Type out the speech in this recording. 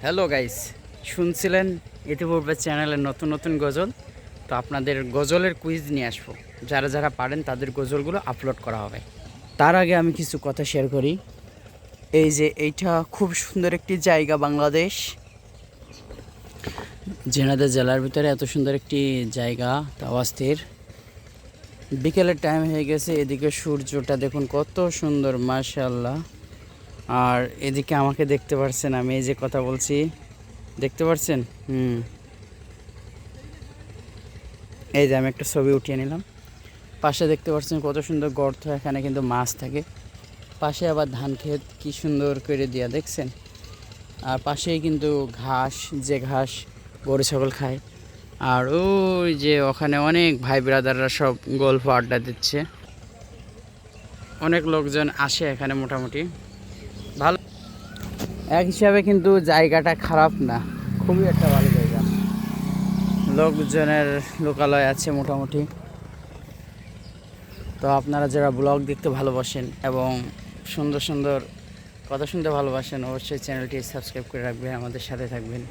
Hello guys, শুনছিলেন ইতিপূর্বে চ্যানেলে নতুন নতুন গজল। তো আপনাদের গজলের কুইজ নিয়ে আসবো। যারা যারা পারেন তাদের গজলগুলো আপলোড করা হবে। তার আগে আমি কিছু কথা শেয়ার করি। এই যে এইটা খুব সুন্দর একটি জায়গা, বাংলাদেশ ঝিনাইদহ জেলার ভিতরে এত সুন্দর একটি জায়গা, তাও অস্থির। বিকেলের টাইম হয়ে গেছে, এদিকে সূর্যটা দেখুন কত সুন্দর, মাশাআল্লাহ। আর এদিকে আমাকে দেখতে পাচ্ছেন, আমি এই যে কথা বলছি, দেখতে পাচ্ছেন? এই যে আমি একটা ছবি উঠিয়ে নিলাম। পাশে দেখতে পাচ্ছেন কত সুন্দর গর্ত, এখানে কিন্তু মাছ থাকে। পাশে আবার ধান ক্ষেত কি সুন্দর করে দিয়া দেখছেন। আর পাশেই কিন্তু ঘাস, যে ঘাস গরু ছাগল খায়। আর ওই যে ওখানে অনেক ভাই ব্রাদাররা সব গল্প আড্ডা দিচ্ছে। অনেক লোকজন আসে এখানে, মোটামুটি ভালো। এক হিসাবে কিন্তু জায়গাটা খারাপ না, খুবই একটা ভালো জায়গা। লোকজনের লোকালয় আছে মোটামুটি। তো আপনারা যারা ব্লগ দেখতে ভালোবাসেন এবং সুন্দর সুন্দর কথা শুনতে ভালোবাসেন, অবশ্যই চ্যানেলটি সাবস্ক্রাইব করে রাখবেন, আমাদের সাথে থাকবেন।